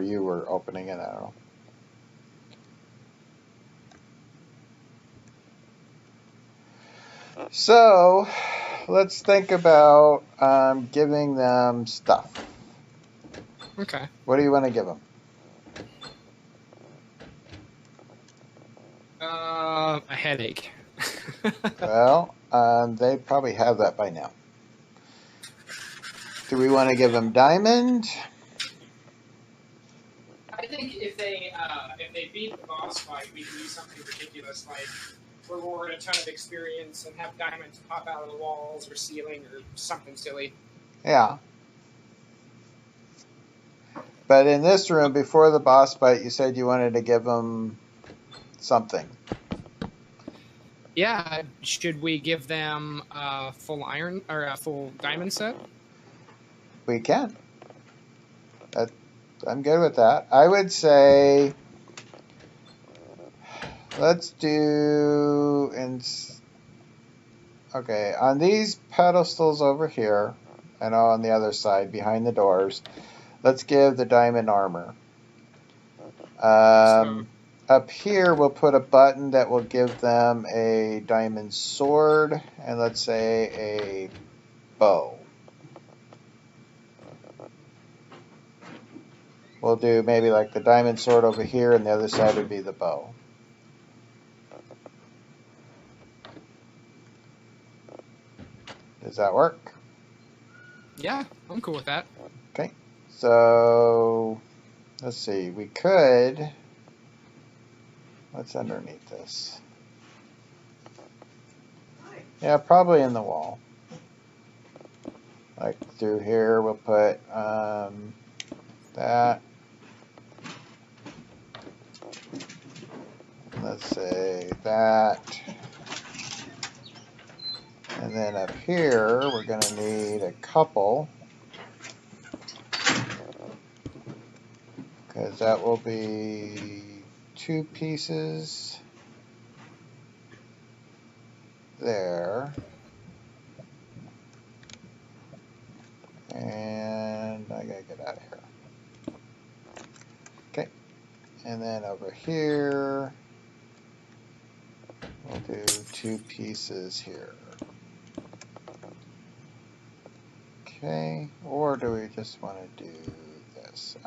you were opening it. I don't know. So let's think about giving them stuff. Okay. What do you want to give them? A headache. Well, they probably have that by now. Do we want to give them diamond? I think if they beat the boss fight, we can do something ridiculous like reward a ton of experience and have diamonds pop out of the walls or ceiling or something silly. Yeah. But in this room, before the boss fight, you said you wanted to give them something. Yeah, should we give them a full iron or a full diamond set? We can. I'm good with that. I would say let's do okay, on these pedestals over here, and on the other side behind the doors, let's give the diamond armor. Up here, we'll put a button that will give them a diamond sword, and let's say a bow. We'll do maybe like the diamond sword over here, and the other side would be the bow. Does that work? Yeah, I'm cool with that. Okay, so let's see. We could. What's underneath this? Yeah, probably in the wall. Like through here, we'll put that. Let's say that. And then up here, we're going to need a couple. Because that will be 2 pieces there. And I gotta get out of here. Okay. And then over here, we'll do 2 pieces here. Okay. Or do we just want to do this?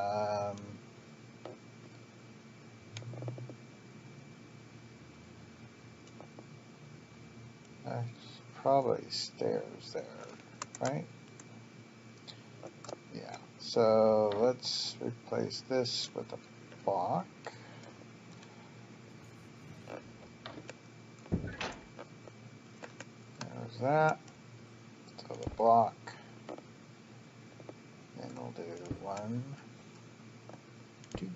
There's probably stairs there, right? Yeah, so let's replace this with a block. There's that. So the block. And we'll do 1, 2.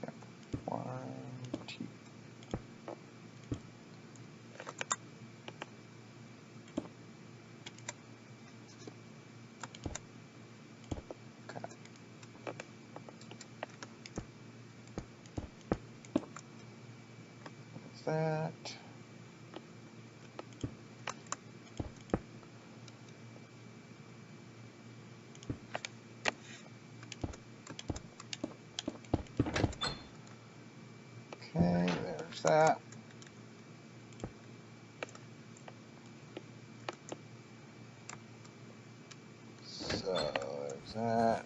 Yeah, 1, 2. That. Okay, there's that. So there's that.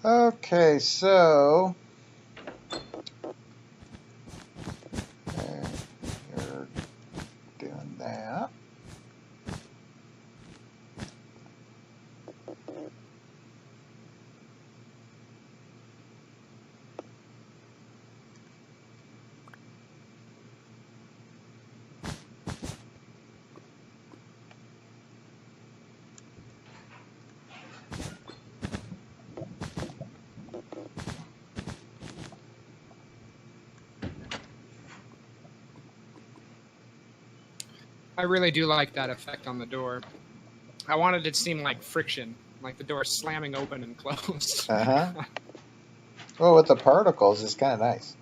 Okay, so you're doing that. I really do like that effect on the door. I wanted it to seem like friction, like the door slamming open and closed. Uh-huh. Well, with the particles, it's kind of nice.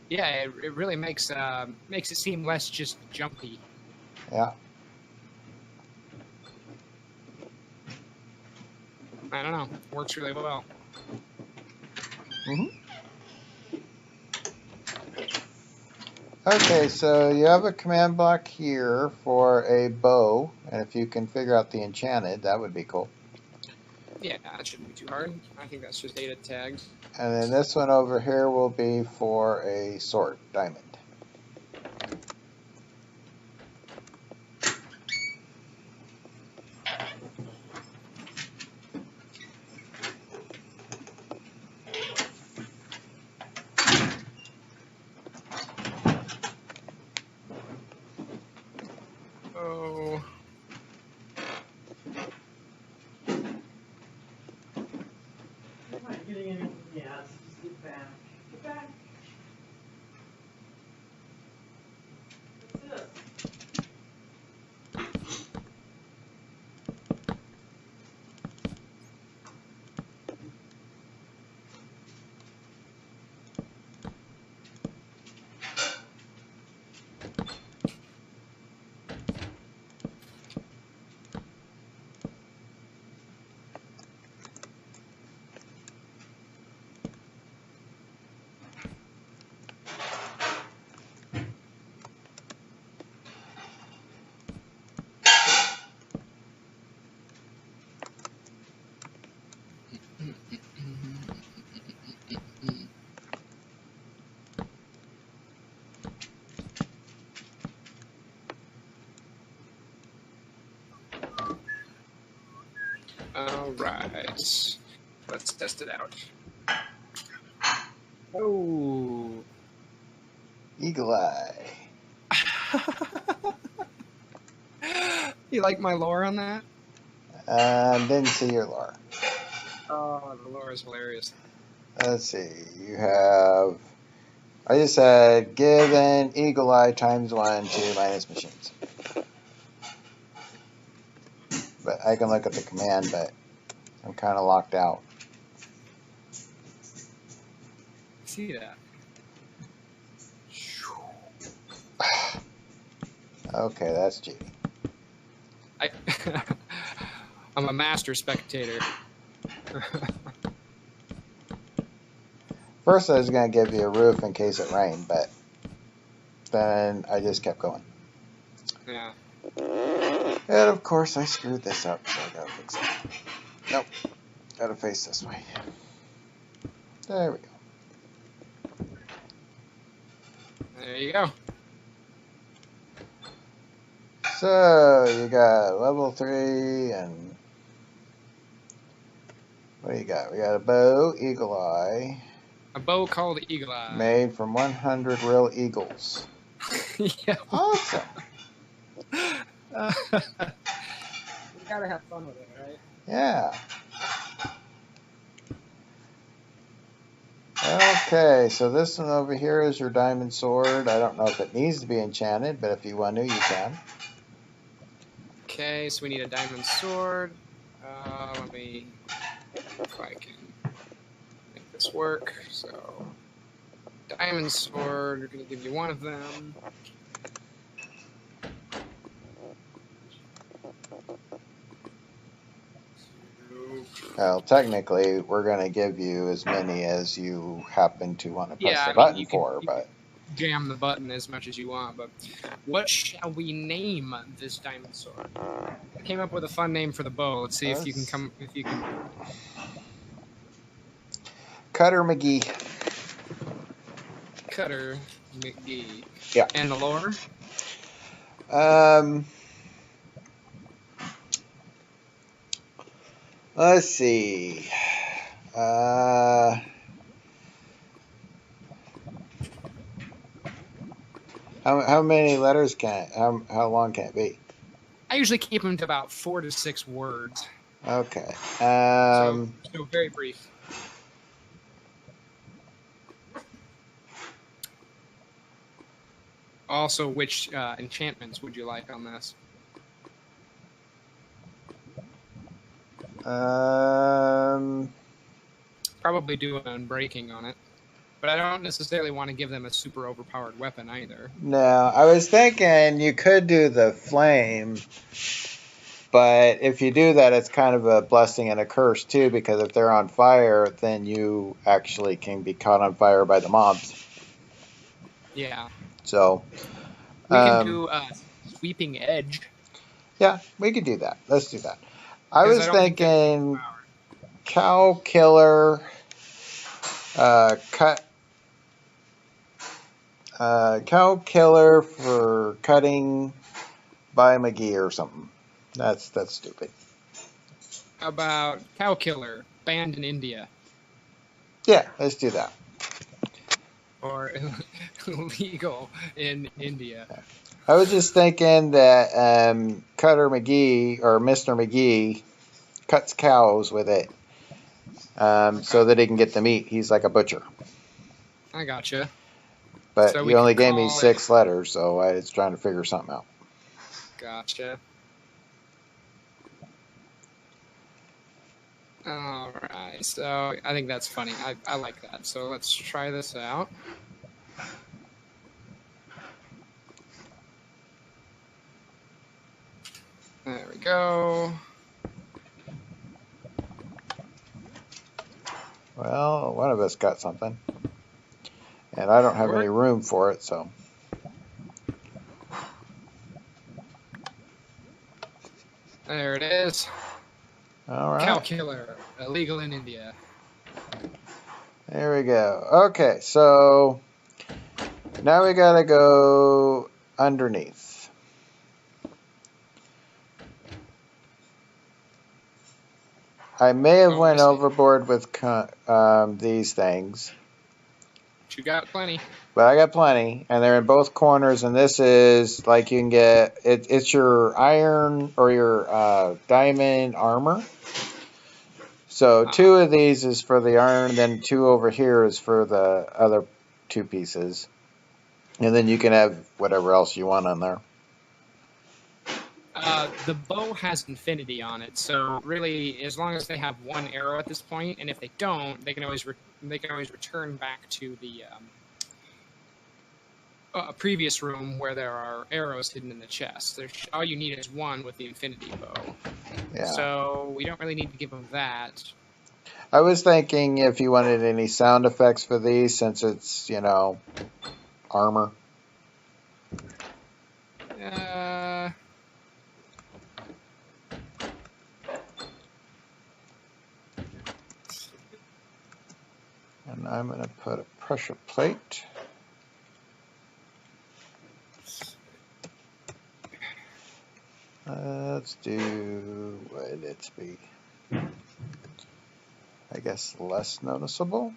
Yeah, it really makes it seem less just jumpy. Yeah. I don't know. Works really well. Mm-hmm. Okay, so you have a command block here for a bow, and if you can figure out the enchanted, that would be cool. Yeah, that shouldn't be too hard. I think that's just data tags. And then this one over here will be for a sword, diamond. Oh. I'm not getting anything yet. Just get back. Get back. What's this? All right. Let's test it out. Oh. Eagle eye. You like my lore on that? Didn't see your lore. Oh, the lore is hilarious. Let's see. You have. I just said given eagle eye times 1 to minus machines. But I can look at the command, but I'm kind of locked out. See that? Okay, that's cheating. I'm a master spectator. First, I was going to give you a roof in case it rained, but then I just kept going. Yeah. And of course, I screwed this up, so I gotta fix it. Nope. Gotta face this way. There we go. There you go. So, you got level 3, and what do you got? We got a bow, eagle eye. A bow called Eagle Eye. Made from 100 real eagles. Yeah. Awesome. You gotta have fun with it, right? Yeah. Okay, so this one over here is your diamond sword. I don't know if it needs to be enchanted, but if you want to, you can. Okay, so we need a diamond sword. Let me, if I can make this work. So, diamond sword, we're going to give you one of them. Well, technically, we're going to give you as many as you happen to want to press Yeah, the I mean, button you can, for, but jam the button as much as you want, but what shall we name this diamond sword? I came up with a fun name for the bow. Let's see if you can come. If you can. Cutter McGee. Cutter McGee. Yeah. And the lore. Let's see. How many letters can it, how long can it be? I usually keep them to about 4 to 6 words. Okay. So very brief. Also, which enchantments would you like on this? probably do an unbreaking on it. But I don't necessarily want to give them a super overpowered weapon either. No, I was thinking you could do the flame, but if you do that, it's kind of a blessing and a curse too, because if they're on fire, then you actually can be caught on fire by the mobs. Yeah. So We can do sweeping edge. Yeah, we could do that. Let's do that. I 'Cause was I don't think that's thinking overpowered. cow killer, cow killer for cutting by McGee or something. That's stupid. How about cow killer banned in India Yeah, let's do that. or illegal in India? I was just thinking that Cutter McGee or Mr. McGee cuts cows with it, so that he can get the meat. He's like a butcher. I gotcha. But So he we only could gave me call 6 letters, so I was trying to figure something out. Gotcha. All right. So I think that's funny. I like that. So let's try this out. There we go. Well, one of us got something. And I don't have any room for it, so. There it is. All Cow right. killer, illegal in India. There we go. Okay, so now we gotta go underneath. I may have went overboard with these things. But you got plenty. But I got plenty, and they're in both corners, and this is like you can get, it's your iron or your diamond armor. So 2 of these is for the iron, then 2 over here is for the other 2 pieces. And then you can have whatever else you want on there. The bow has infinity on it, so really, as long as they have 1 arrow at this point, and if they don't, they can always return back to the previous room where there are arrows hidden in the chest. All you need is 1 with the infinity bow. Yeah. So we don't really need to give them that. I was thinking if you wanted any sound effects for these, since it's, armor. And I'm going to put a pressure plate. Let's do, what would it be? I guess less noticeable.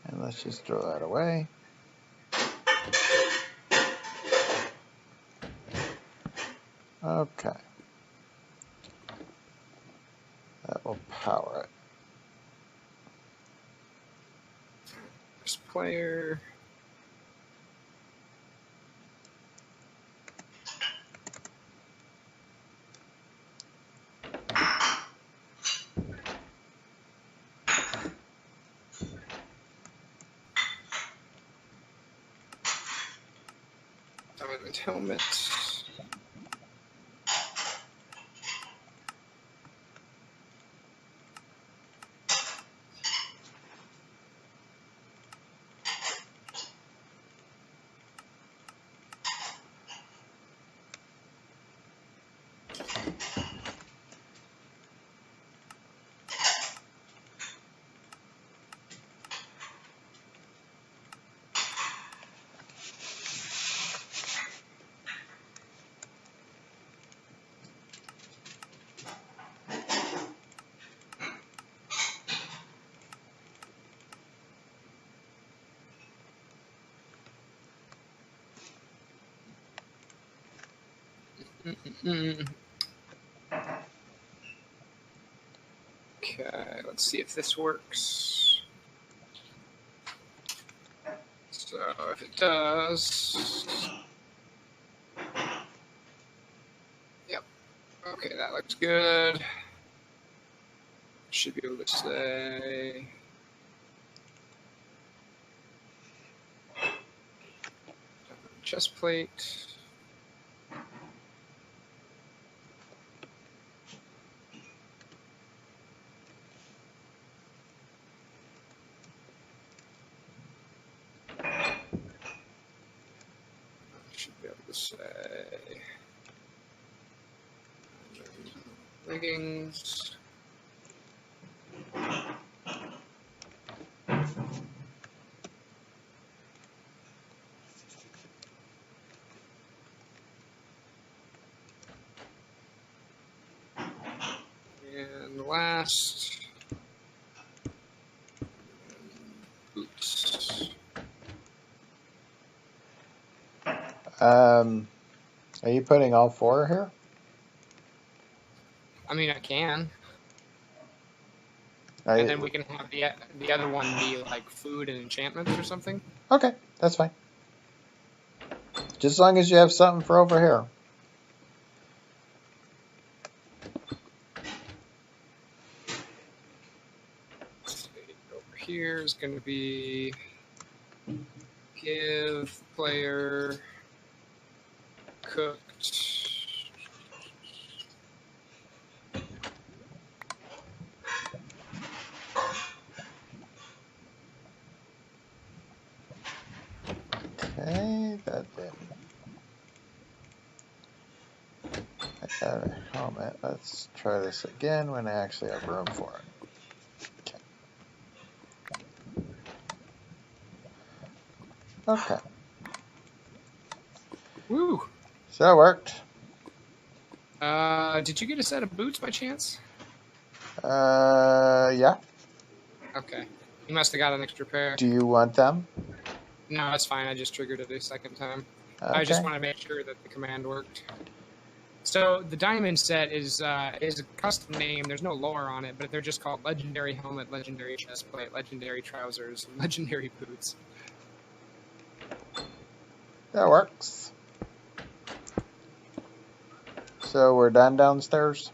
And let's just throw that away. Okay. That will power it. First player. Diamond helmet. Okay, let's see if this works. So if it does, yep. Okay, that looks good. Should be able to say. Chest plate. Should be able to say. Leggings. And last, boots. Are you putting all 4 here? I mean, I can. Are And you- then we can have the other one be like food and enchantments or something. Okay, that's fine. Just as long as you have something for over here. Over here is going to be give player cooked. Okay, that didn't. I got a helmet. Let's try this again when I actually have room for it. Okay. Okay. Woo! So that worked. Did you get a set of boots by chance? Yeah. Okay. You must have got an extra pair. Do you want them? No, that's fine. I just triggered it a second time. Okay. I just want to make sure that the command worked. So the diamond set is a custom name. There's no lore on it, but they're just called legendary helmet, legendary chestplate, legendary trousers, and legendary boots. That works. So we're done downstairs?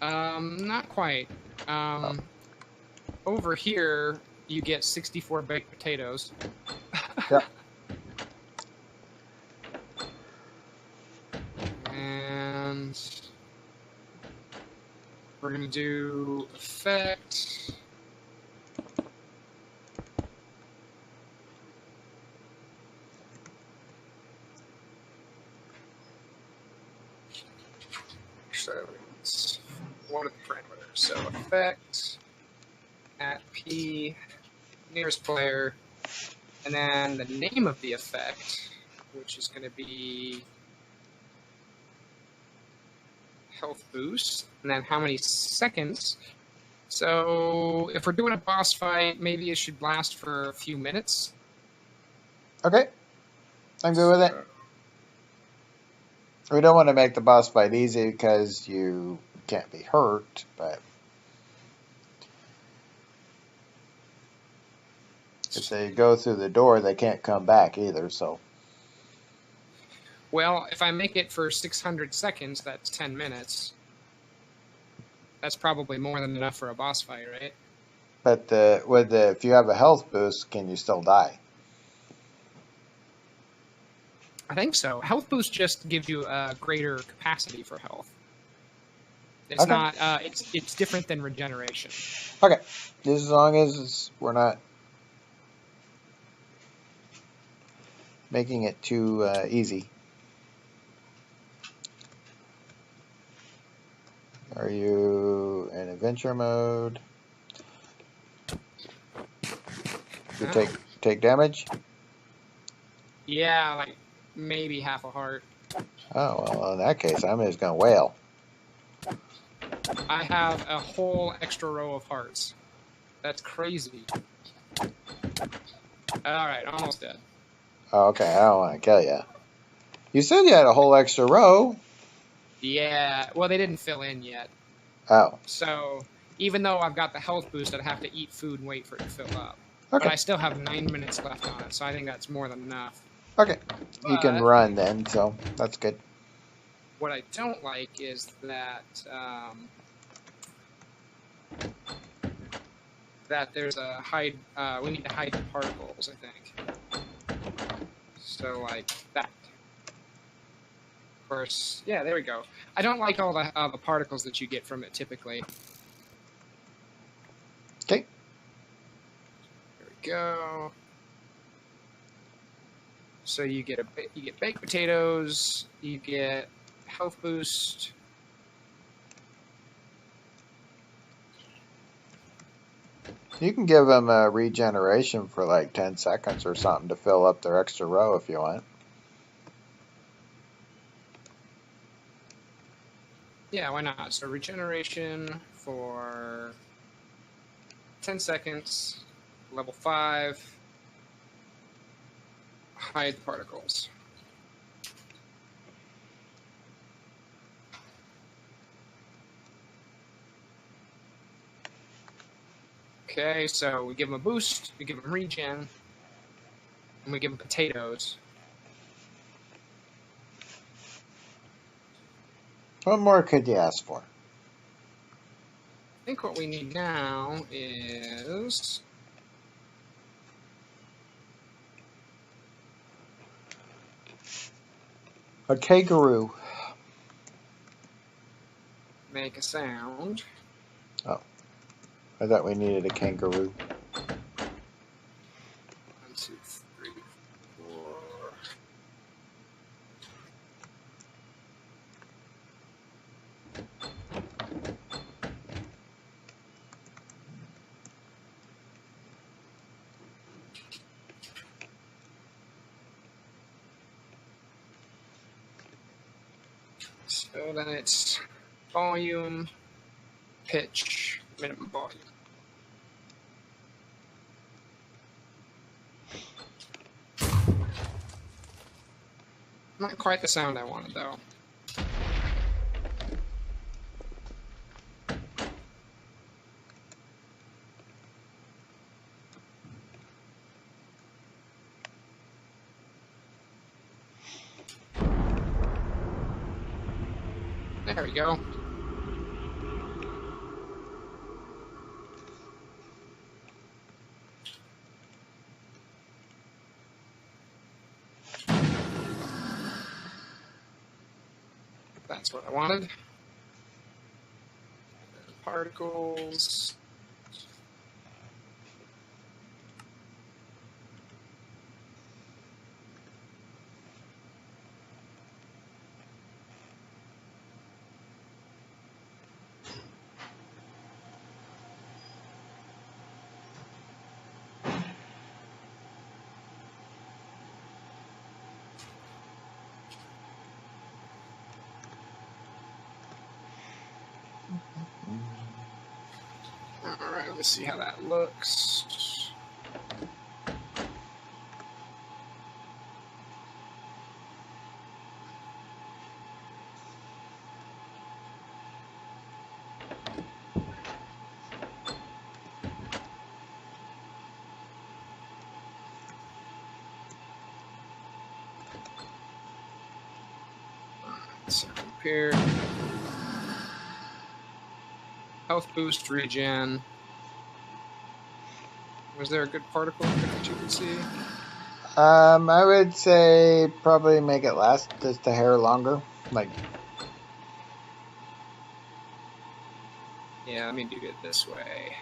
Not quite. Over here, you get 64 baked potatoes. Yep. And we're going to do effect. So it's one of the parameters. So effect at P nearest player, and then the name of the effect, which is going to be health boost, and then how many seconds. So if we're doing a boss fight, maybe it should last for a few minutes. Okay. I'm good with it. We don't want to make the boss fight easy because you can't be hurt, but if they go through the door, they can't come back either, so. Well, if I make it for 600 seconds, that's 10 minutes. That's probably more than enough for a boss fight, right? But if you have a health boost, can you still die? I think so. Health boost just gives you a greater capacity for health. It's Okay. not. It's different than regeneration. Okay. Just as long as we're not making it too easy. Are you in adventure mode? You Oh. take damage? Yeah, like maybe half a heart. Oh, well, in that case, I'm just going to wail. I have a whole extra row of hearts. That's crazy. Alright, almost dead. Oh, okay, I don't want to kill you. You said you had a whole extra row. Yeah, well, they didn't fill in yet. Oh, So, even though I've got the health boost, I'd have to eat food and wait for it to fill up. okay. But I still have 9 minutes left on it, so I think that's more than enough. Okay, you can But run then, so that's good. what I don't like is that that there's a hide. We need to hide the particles, I think. So like that. Of course, yeah, there we go. I don't like all the particles that you get from it typically. Okay. There we go. So you get baked potatoes, you get health boost. You can give them a regeneration for like 10 seconds or something to fill up their extra row if you want. Yeah, why not? So regeneration for 10 seconds, level 5, hide particles. Okay, so we give them a boost, we give them regen, and we give them potatoes. What more could you ask for? I think what we need now is A kangaroo. make a sound. Oh, I thought we needed a kangaroo. 1, 2, 3, 4. So then it's volume, pitch, minimum volume. Not quite the sound I wanted, though. There we go. That's what I wanted. Particles. All right, let's see how that looks. So here, health boost, regen. Was there a good particle that you could see? I would say probably make it last just a hair longer. Like, Yeah, let me do it this way.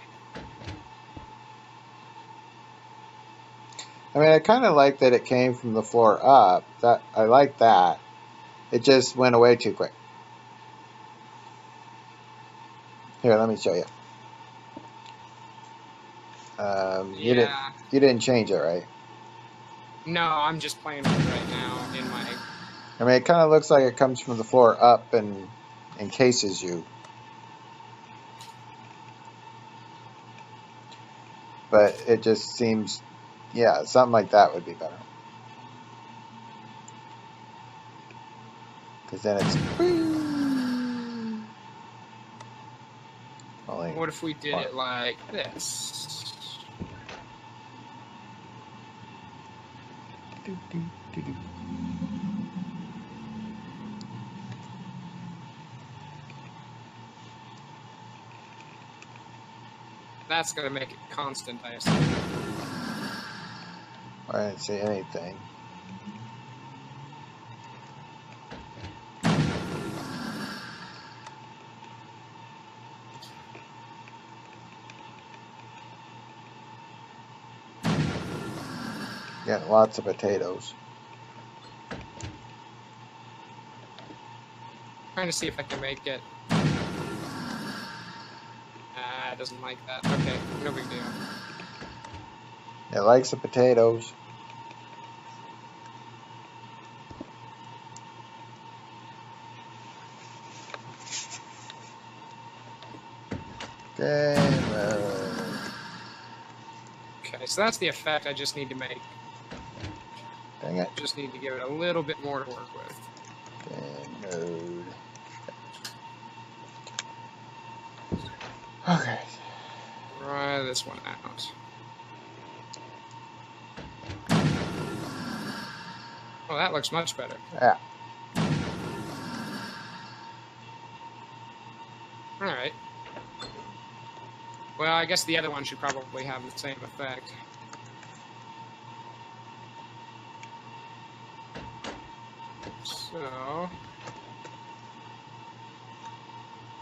I mean, I kind of like that it came from the floor up. That I like that. It just went away too quick. Here, let me show you. Yeah. You didn't change it, right? No, I'm just playing with it right now in my. I mean, it kind of looks like it comes from the floor up and encases you. But it just seems, yeah, something like that would be better. Because then it's. What if we did it like this? that's going to make it constant, I assume. I didn't see anything. Got lots of potatoes. Trying to see if I can make it. It doesn't like that. Okay, no big deal. It likes the potatoes. Game mode. Okay, so that's the effect I just need to make. Dang it. Just need to give it a little bit more to work with. Game mode. Okay. Try this one out. Oh, that looks much better. Yeah. Alright. Well, I guess the other one should probably have the same effect. So,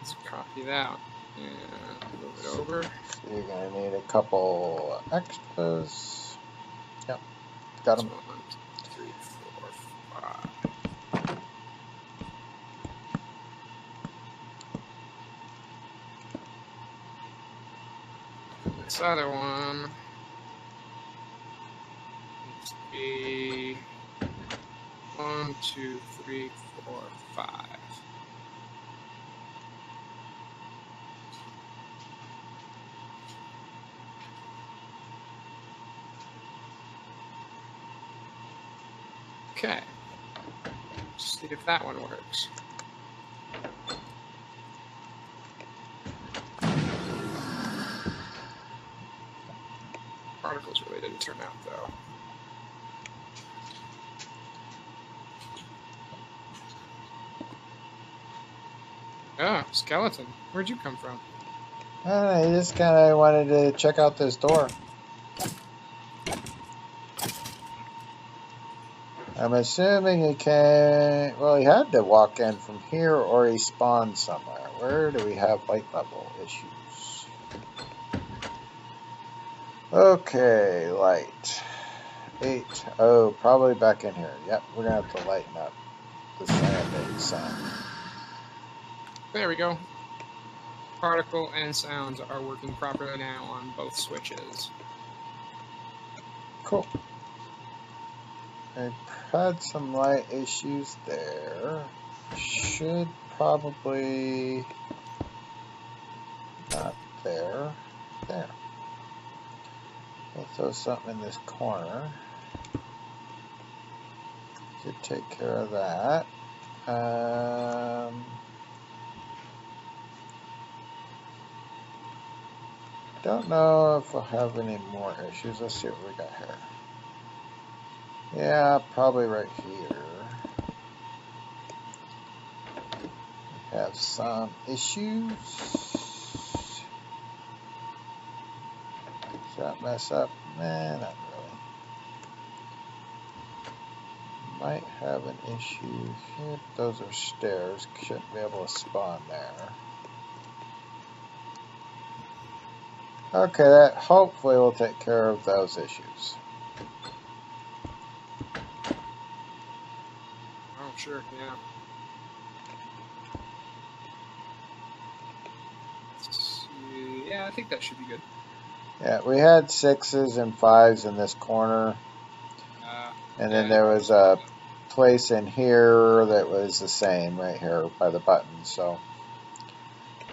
let's copy that and move it over. So you're gonna need a couple extras. Yep. Got them. 1, 2, 3, 4, 5. This other one needs to be 1, 2, 3, 4, 5. Okay. Let's see if that one works. Particles really didn't turn out though. Oh, skeleton. Where'd you come from? I just kind of wanted to check out this door. I'm assuming he can. Well, he had to walk in from here or he spawned somewhere. Where do we have light level issues? Okay, light. 8. Oh, probably back in here. Yep, we're gonna have to lighten up the slanting sun. There we go. Particle and sounds are working properly now on both switches. Cool. I had some light issues there. Should probably not there. There. We'll throw something in this corner. Should take care of that. Don't know if we'll have any more issues. Let's see what we got here. Yeah, probably right here. We have some issues. Does that mess up? Nah, not really. Might have an issue here. Those are stairs. Shouldn't be able to spawn there. Okay, that hopefully will take care of those issues. Oh, sure, yeah. Let's see. Yeah, I think that should be good. Yeah, we had 6s and 5s in this corner. And then there was a place in here that was the same right here by the button. So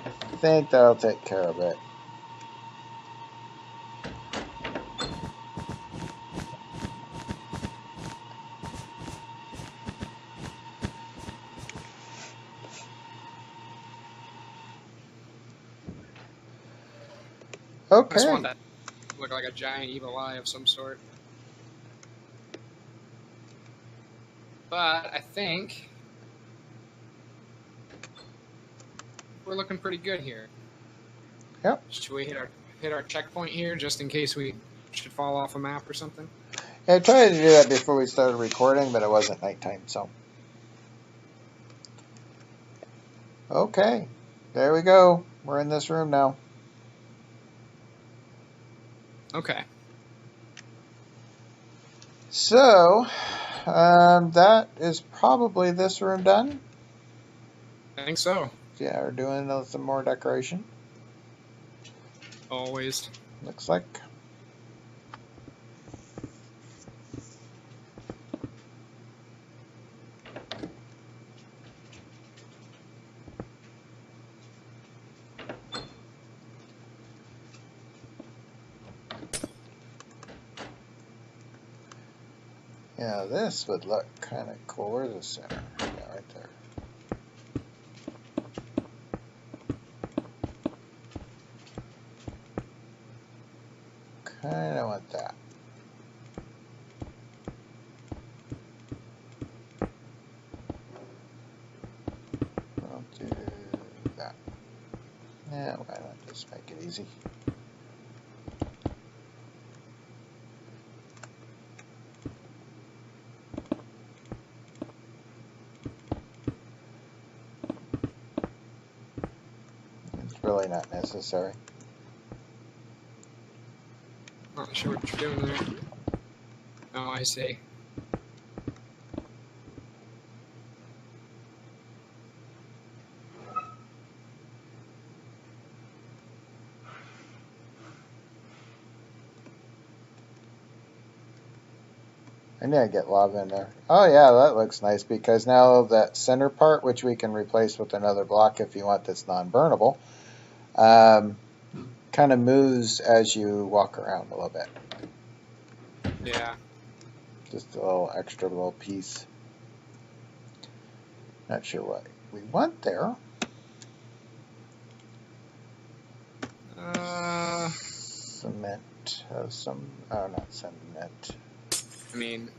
I think that'll take care of it. I just Okay. want that to look like a giant evil eye of some sort. But I think we're looking pretty good here. Yep. Should we hit our hit our checkpoint here, just in case we should fall off a map or something? Yeah, I tried to do that before we started recording, but it wasn't nighttime, so. Okay, there we go. We're in this room now. Okay. So, that is probably this room done. I think so. Yeah, we're doing some more decoration. Always. Looks like. Yeah, this would look kind of cool. Where's the center? Yeah, right there. Kind of want that. I'll do that. Yeah, why not just make it easy? It's really not necessary. Not sure what you're doing there. Oh, I see. I need to get lava in there. Oh yeah, that looks nice because now that center part, which we can replace with another block if you want that's non-burnable, kind of moves as you walk around a little bit. Yeah. Just a little extra little piece. Not sure what we want there. Cement. Oh, not cement. I mean,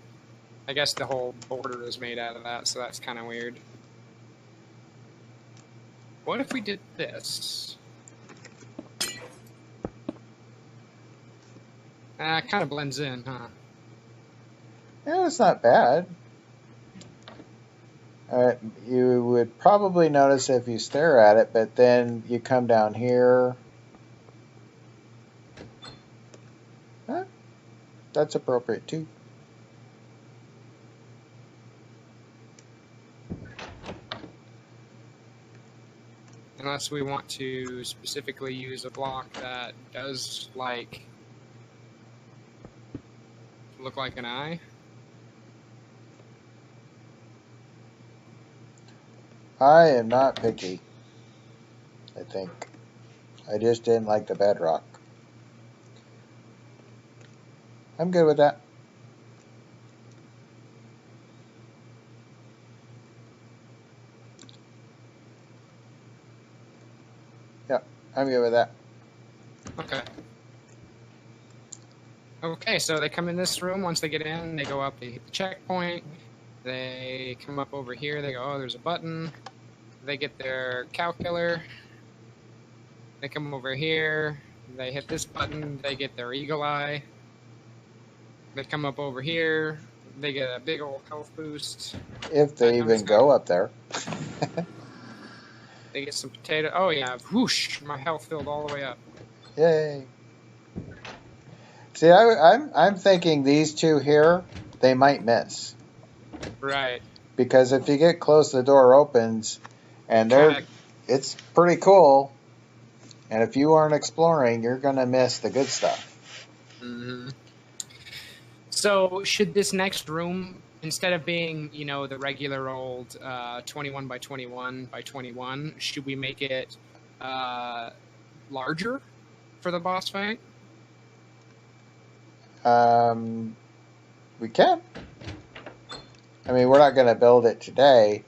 I guess the whole border is made out of that, so that's kind of weird. What if we did this? It kind of blends in, huh? Yeah, it's not bad. You would probably notice if you stare at it, but then you come down here. Huh? That's appropriate too. Unless we want to specifically use a block that does, like, look like an eye. I am not picky, I think. I just didn't like the bedrock. I'm good with that. Yeah, I'm good with that. Okay. Okay, so they come in this room. Once they get in, they go up, they hit the checkpoint. They come up over here. They go, oh, there's a button. They get their calculator. They come over here. They hit this button. They get their eagle eye. They come up over here. They get a big old health boost. If they even go up there. They get some potato. Oh, yeah. Whoosh. My health filled all the way up. Yay. See, I'm thinking these two here, they might miss. Right. Because if you get close, the door opens, and it's pretty cool. And if you aren't exploring, you're going to miss the good stuff. Mm-hmm. So should this next room, instead of being, you know, the regular old 21 by 21 by 21, should we make it larger for the boss fight? We can. I mean, we're not going to build it today.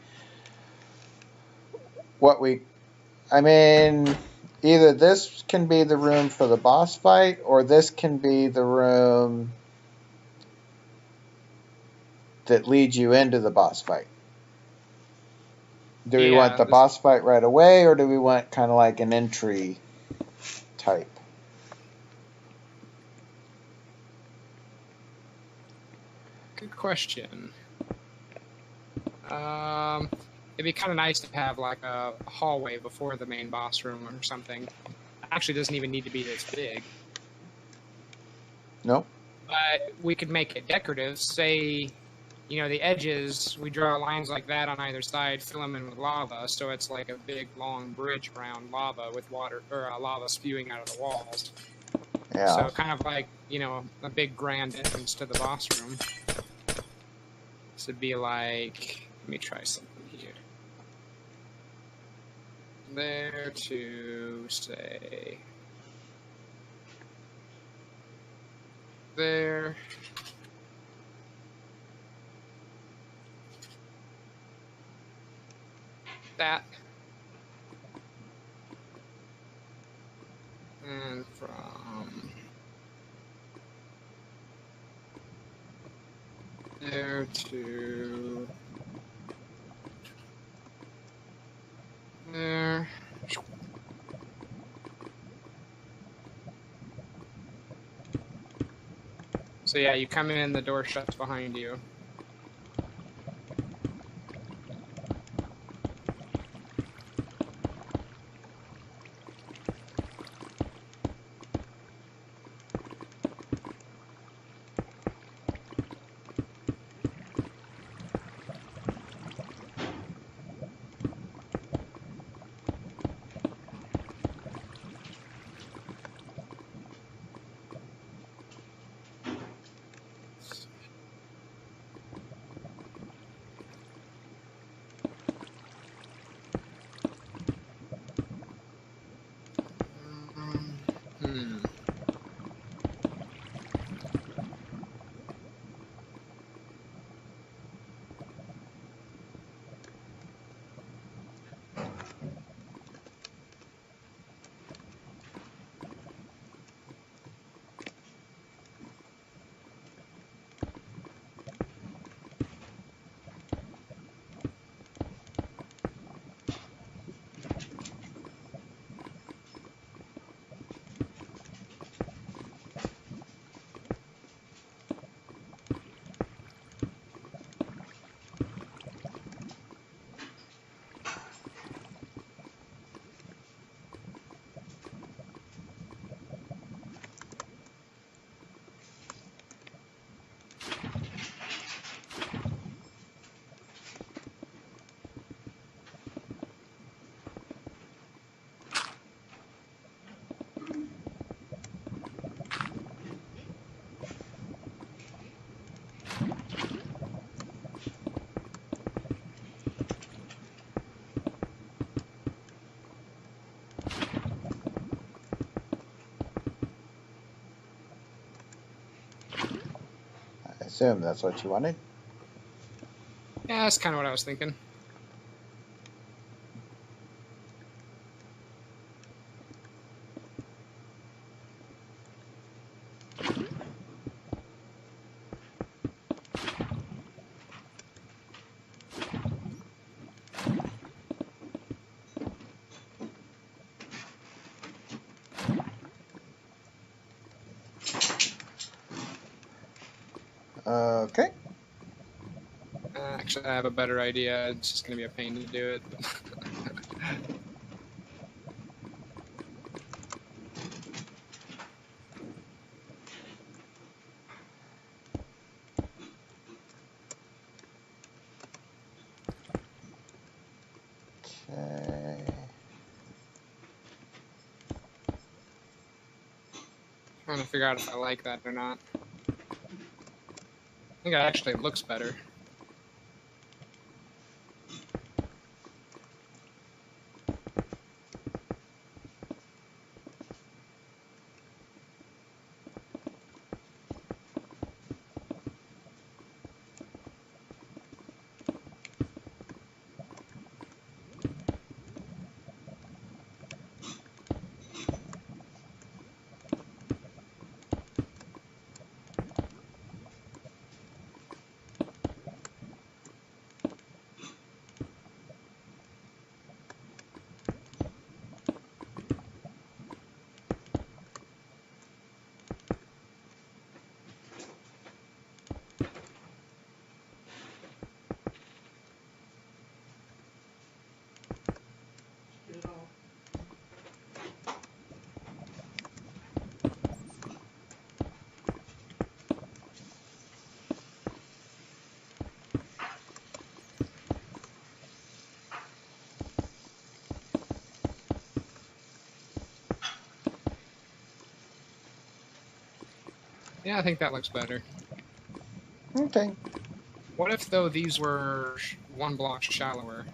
Either this can be the room for the boss fight, or this can be the room that leads you into the boss fight. Do we want the boss fight right away, or do we want kind of like an entry type? Good question. It'd be kind of nice to have like a hallway before the main boss room or something. Actually, doesn't even need to be this big. Nope. But we could make it decorative. Say, you know, the edges, we draw lines like that on either side, fill them in with lava, so it's like a big, long bridge around lava with water, or lava spewing out of the walls. Yeah. So kind of like, you know, a big grand entrance to the boss room. This would be like, let me try something here. There to say, there. That. And from there to there. So yeah, you come in, the door shuts behind you. Hmm. I assume that's what you wanted. Yeah, that's kind of what I was thinking. Okay. Actually, I have a better idea. It's just going to be a pain to do it. Okay. Trying to figure out if I like that or not. I think it actually looks better. Yeah, I think that looks better. Okay. What if, though, these were 1 block shallower?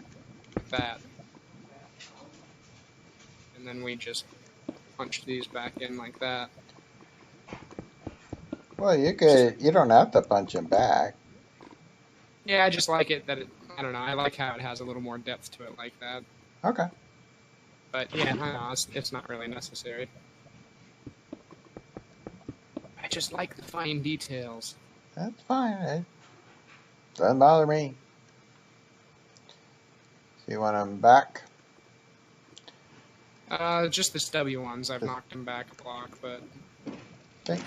Like that. And then we just punch these back in like that. Well, you don't have to punch him back. Yeah, I just like it that I don't know, I like how it has a little more depth to it like that. Okay. But yeah, I don't know, it's not really necessary. I just like the fine details. That's fine. It doesn't bother me. So you want them back? Just the stubby ones, I've knocked them back a block, but... Okay.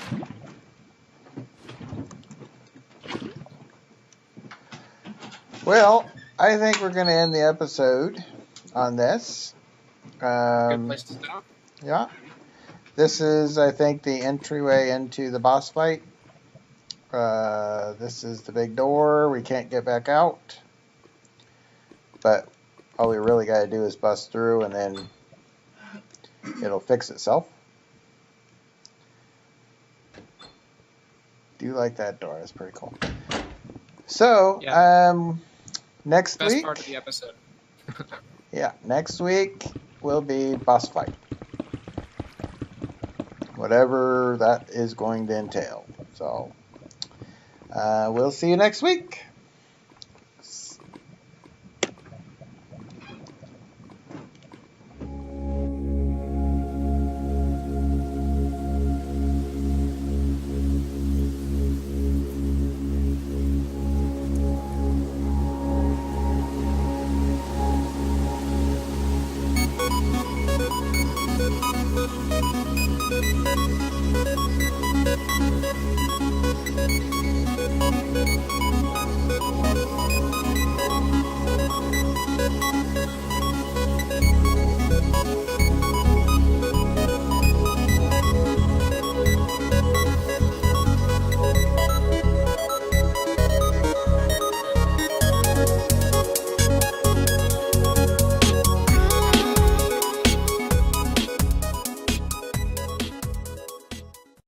Well, I think we're going to end the episode on this. Good place to stop. Yeah. This is, I think, the entryway into the boss fight. This is the big door. We can't get back out. But all we really got to do is bust through and then it'll fix itself. Do like that door. That's pretty cool. So, Yeah. Next Best week. part of the episode. Yeah, next week will be boss fight. Whatever that is going to entail. So, we'll see you next week.